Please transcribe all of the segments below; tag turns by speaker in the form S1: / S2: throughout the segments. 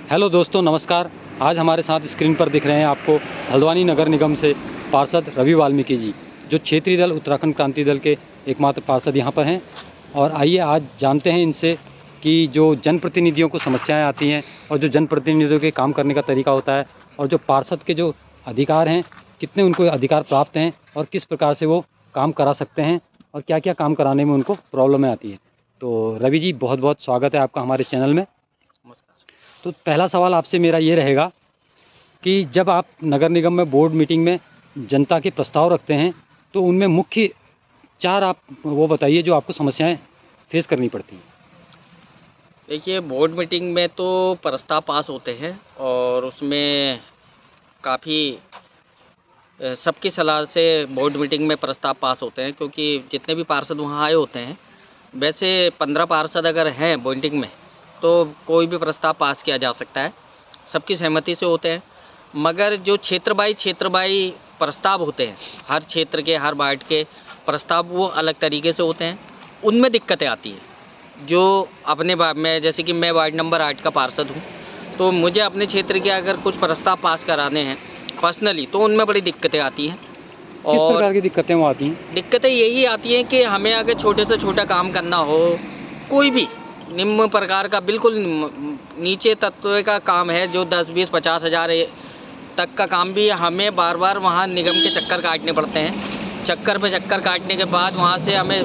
S1: Hello दोस्तों, नमस्कार। आज हमारे साथ स्क्रीन पर दिख रहे हैं आपको हल्द्वानी नगर निगम से पार्षद रवि वाल्मीकि जी, जो क्षेत्रीय दल उत्तराखंड क्रांति दल के एकमात्र पार्षद यहाँ पर हैं। और आइए आज जानते हैं इनसे कि जो जनप्रतिनिधियों को समस्याएं आती हैं और जो जनप्रतिनिधियों के काम करने का तरीका होता है और जो पार्षद के जो अधिकार हैं, कितने उनको अधिकार प्राप्त हैं और किस प्रकार से वो काम करा सकते हैं और क्या क्या काम कराने में उनको प्रॉब्लमें आती हैं। तो रवि जी, बहुत बहुत स्वागत है आपका हमारे चैनल में। तो पहला सवाल आपसे मेरा ये रहेगा कि जब आप नगर निगम में बोर्ड मीटिंग में जनता के प्रस्ताव रखते हैं तो उनमें मुख्य 4 आप वो बताइए जो आपको समस्याएं फेस करनी पड़ती हैं।
S2: देखिए, बोर्ड मीटिंग में तो प्रस्ताव पास होते हैं और उसमें काफ़ी सबकी सलाह से बोर्ड मीटिंग में प्रस्ताव पास होते हैं, क्योंकि जितने भी पार्षद वहाँ आए होते हैं, वैसे 15 पार्षद अगर हैं मीटिंग में तो कोई भी प्रस्ताव पास किया जा सकता है, सबकी सहमति से होते हैं। मगर जो क्षेत्र बाई प्रस्ताव होते हैं, हर क्षेत्र के हर वार्ड के प्रस्ताव वो अलग तरीके से होते हैं, उनमें दिक्कतें आती हैं। जो अपने में, जैसे कि मैं वार्ड नंबर 8 का पार्षद हूँ, तो मुझे अपने क्षेत्र के अगर कुछ प्रस्ताव पास कराने हैं पर्सनली, तो उनमें बड़ी दिक्कतें आती हैं।
S1: किस प्रकार की दिक्कतें वो आती हैं?
S2: दिक्कतें यही आती हैं कि हमें अगर छोटे से छोटा काम करना हो, कोई भी निम्न प्रकार का बिल्कुल नीचे तत्व का काम है, जो 10, 20, 50 हज़ार तक का काम भी हमें बार बार वहाँ निगम के चक्कर काटने पड़ते हैं। चक्कर पे चक्कर काटने के बाद वहाँ से हमें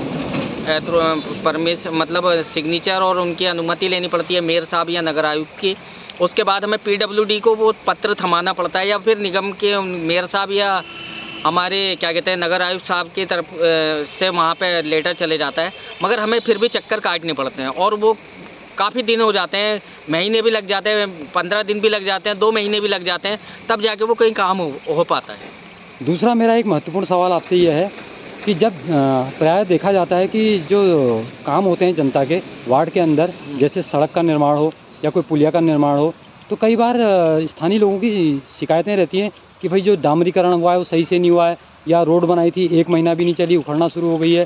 S2: मतलब सिग्नेचर और उनकी अनुमति लेनी पड़ती है, मेयर साहब या नगर आयुक्त की। उसके बाद हमें PWD को वो पत्र थमाना पड़ता है, या फिर निगम के मेयर साहब या हमारे क्या कहते हैं नगर आयुक्त साहब की तरफ से वहाँ पे लेटर चले जाता है। मगर हमें फिर भी चक्कर काटने पड़ते हैं और वो काफ़ी दिन हो जाते हैं, महीने भी लग जाते हैं, 15 दिन भी लग जाते हैं, 2 महीने भी लग जाते हैं, तब जाके वो कहीं काम हो पाता है।
S1: दूसरा मेरा एक महत्वपूर्ण सवाल आपसे यह है कि जब प्रायः देखा जाता है कि जो काम होते हैं जनता के वार्ड के अंदर, जैसे सड़क का निर्माण हो या कोई पुलिया का निर्माण हो, तो कई बार स्थानीय लोगों की शिकायतें रहती हैं कि भाई जो डामरीकरण हुआ है वो सही से नहीं हुआ है, या रोड बनाई थी 1 महीना भी नहीं चली, उखड़ना शुरू हो गई है।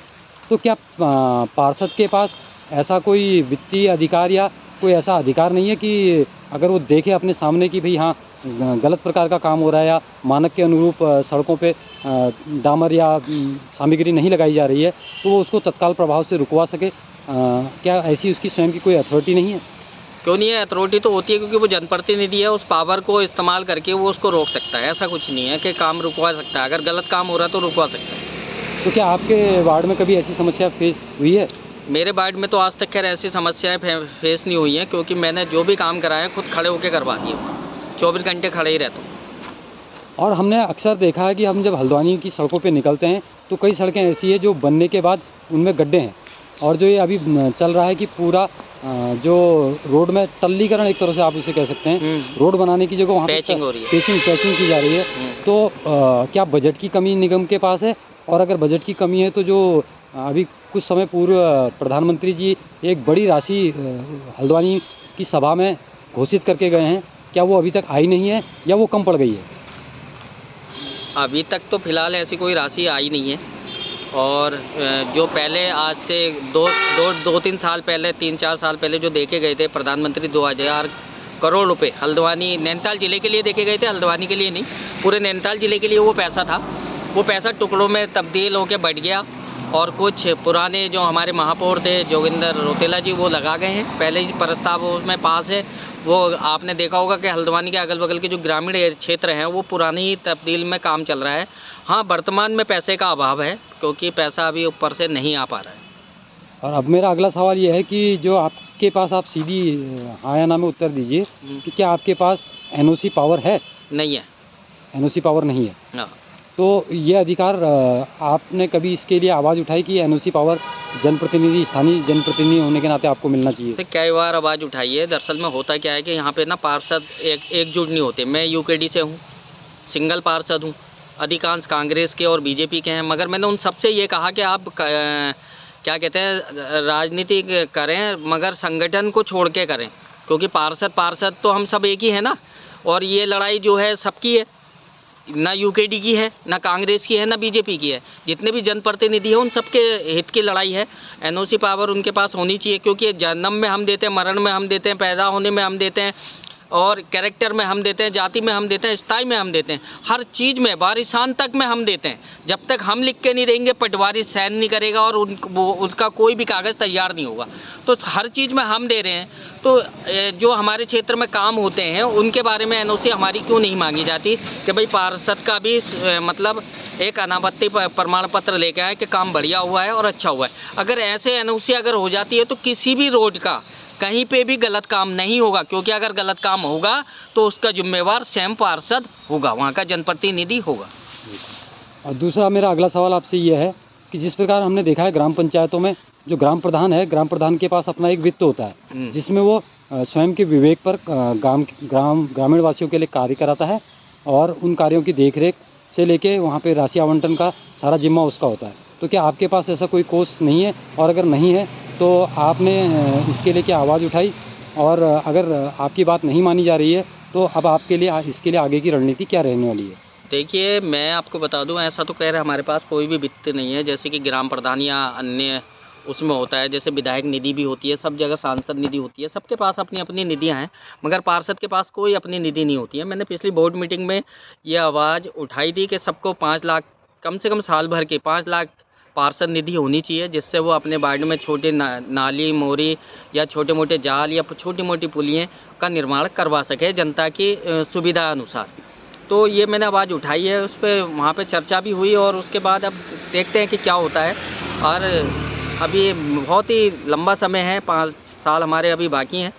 S1: तो क्या पार्षद के पास ऐसा कोई वित्तीय अधिकार या कोई ऐसा अधिकार नहीं है कि अगर वो देखे अपने सामने कि भाई हाँ गलत प्रकार का काम हो रहा है या मानक के अनुरूप सड़कों पे डामर या सामग्री नहीं लगाई जा रही है, तो वो उसको तत्काल प्रभाव से रुकवा सके? क्या ऐसी उसकी स्वयं की कोई अथॉरिटी नहीं है?
S2: क्यों नहीं है, अथॉरिटी तो होती है, क्योंकि वो जनप्रतिनिधि है, उस पावर को इस्तेमाल करके वो उसको रोक सकता है। ऐसा कुछ नहीं है कि काम रुकवा सकता है, अगर गलत काम हो रहा है तो रुकवा सकता है।
S1: तो क्या आपके वार्ड में कभी ऐसी समस्या फेस हुई है?
S2: मेरे वार्ड में तो आज तक खैर ऐसी समस्याएं फेस नहीं हुई हैं, क्योंकि मैंने जो भी काम कराया खुद खड़े होकर करवा दिए, 24 घंटे खड़े ही रहता हूँ।
S1: और हमने अक्सर देखा है कि हम जब हल्द्वानी की सड़कों पे निकलते हैं तो कई सड़कें ऐसी है जो बनने के बाद उनमें गड्ढे हैं, और जो ये अभी चल रहा है कि पूरा जो रोड में टल्लीकरण, एक तरह से आप उसे कह सकते हैं, रोड बनाने की जगह वहाँ
S2: पैचिंग हो रही है,
S1: पैचिंग की जा रही है। तो क्या बजट की कमी निगम के पास है? और अगर बजट की कमी है तो जो अभी कुछ समय पूर्व प्रधानमंत्री जी एक बड़ी राशि हल्द्वानी की सभा में घोषित करके गए हैं, क्या वो अभी तक आई नहीं है या वो कम पड़ गई है?
S2: अभी तक तो फिलहाल ऐसी कोई राशि आई नहीं है। और जो पहले आज से 2-3 साल पहले, 3-4 साल पहले जो देखे गए थे प्रधानमंत्री 2000 करोड़ रुपए हल्द्वानी नैनीताल ज़िले के लिए देखे गए थे, हल्द्वानी के लिए नहीं, पूरे नैनीताल ज़िले के लिए वो पैसा था। वो पैसा टुकड़ों में तब्दील होकर बढ़ गया, और कुछ पुराने जो हमारे महापौर थे जोगिंदर रोतेला जी, वो लगा गए हैं। पहले ही प्रस्ताव उसमें पास है। वो आपने देखा होगा कि हल्द्वानी के अगल बगल के जो ग्रामीण क्षेत्र हैं वो पुरानी तब्दील में काम चल रहा है। हाँ, वर्तमान में पैसे का अभाव है, क्योंकि पैसा अभी ऊपर से नहीं आ पा रहा है।
S1: और अब मेरा अगला सवाल ये है कि जो आपके पास, आप सीधी हाँ या ना में उत्तर दीजिए कि क्या आपके पास NOC पावर है?
S2: नहीं है।
S1: NOC पावर नहीं है।
S2: हाँ।
S1: तो ये अधिकार आपने कभी इसके लिए आवाज़ उठाई कि NOC पावर जनप्रतिनिधि, स्थानीय जनप्रतिनिधि होने के नाते आपको मिलना चाहिए?
S2: से कई बार आवाज़ उठाई है। दरअसल में होता क्या है कि यहाँ पे ना पार्षद एकजुट नहीं होते। मैं UKD से हूँ, सिंगल पार्षद हूँ, अधिकांश कांग्रेस के और BJP के हैं। मगर मैंने उन सबसे ये कहा कि आप क्या कहते हैं, राजनीति करें मगर संगठन को छोड़ के करें, क्योंकि पार्षद तो हम सब एक ही हैं ना। और ये लड़ाई जो है सबकी है, ना UKD की है, ना कांग्रेस की है, ना BJP की है। जितने भी जनप्रतिनिधि हैं उन सबके हित की लड़ाई है। NOC पावर उनके पास होनी चाहिए, क्योंकि जन्म में हम देते हैं, मरण में हम देते हैं, पैदा होने में हम देते हैं, और कैरेक्टर में हम देते हैं, जाति में हम देते हैं, स्थाई में हम देते हैं, हर चीज़ में वारिसान तक में हम देते हैं। जब तक हम लिख के नहीं देंगे पटवारी साइन नहीं करेगा और उसका कोई भी कागज़ तैयार नहीं होगा। तो हर चीज़ में हम दे रहे हैं। तो जो हमारे क्षेत्र में काम होते हैं उनके बारे में एनओसी हमारी क्यों नहीं मांगी जाती कि भाई पार्षद का भी मतलब एक अनापत्ति प्रमाण पत्र लेके आए कि काम बढ़िया हुआ है और अच्छा हुआ है। अगर ऐसे एनओसी अगर हो जाती है तो किसी भी रोड का कहीं पे भी गलत काम नहीं होगा, क्योंकि अगर गलत काम होगा तो उसका जिम्मेवार स्वयं पार्षद होगा, वहाँ का जनप्रतिनिधि होगा।
S1: और दूसरा मेरा अगला सवाल आपसे ये है कि जिस प्रकार हमने देखा है ग्राम पंचायतों में जो ग्राम प्रधान है, ग्राम प्रधान के पास अपना एक वित्त होता है जिसमें वो स्वयं के विवेक पर ग्रामीण वासियों के लिए कार्य कराता है और उन कार्यों की देखरेख से लेके वहाँ पे राशि आवंटन का सारा जिम्मा उसका होता है। तो क्या आपके पास ऐसा कोई कोर्स नहीं है, और अगर नहीं है तो आपने इसके लिए क्या आवाज़ उठाई, और अगर आपकी बात नहीं मानी जा रही है तो अब आपके लिए इसके लिए आगे की रणनीति क्या रहने वाली है?
S2: देखिए, मैं आपको बता दूं, ऐसा तो कह रहे हमारे पास कोई भी वित्त नहीं है। जैसे कि ग्राम प्रधान या अन्य उसमें होता है, जैसे विधायक निधि भी होती है, सब जगह सांसद निधि होती है, सबके पास अपनी अपनी निधियां हैं, मगर पार्षद के पास कोई अपनी निधि नहीं होती है। मैंने पिछली बोर्ड मीटिंग में ये आवाज़ उठाई थी कि सबको 5 लाख कम से कम साल भर के 5 लाख पार्षद निधि होनी चाहिए, जिससे वो अपने वार्ड में छोटे नाली मोरी या छोटे मोटे जाल या छोटी मोटी पुलियों का निर्माण करवा सके जनता की सुविधा अनुसार। तो ये मैंने आवाज़ उठाई है, उस पर वहाँ पे चर्चा भी हुई और उसके बाद अब देखते हैं कि क्या होता है। और अभी बहुत ही लंबा समय है, 5 साल हमारे अभी बाकी हैं,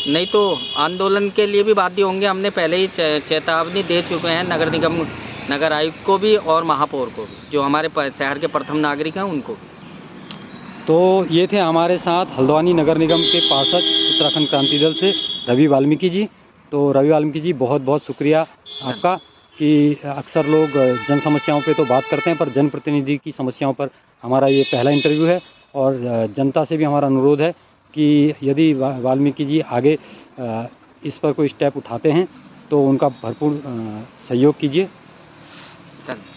S2: नहीं तो आंदोलन के लिए भी बाध्य होंगे। हमने पहले ही चेतावनी दे चुके हैं नगर निगम नगर आयुक्त को भी और महापौर को भी, जो हमारे शहर के प्रथम नागरिक हैं उनको भी।
S1: तो ये थे हमारे साथ हल्द्वानी नगर निगम के पार्षद उत्तराखंड क्रांति दल से रवि वाल्मीकि जी। तो रवि वाल्मीकि जी, बहुत बहुत शुक्रिया आपका कि अक्सर लोग जन समस्याओं पे तो बात करते हैं पर जनप्रतिनिधि की समस्याओं पर हमारा ये पहला इंटरव्यू है। और जनता से भी हमारा अनुरोध है कि यदि वाल्मीकि जी आगे इस पर कोई स्टेप उठाते हैं तो उनका भरपूर सहयोग कीजिए।
S2: धन्यवाद।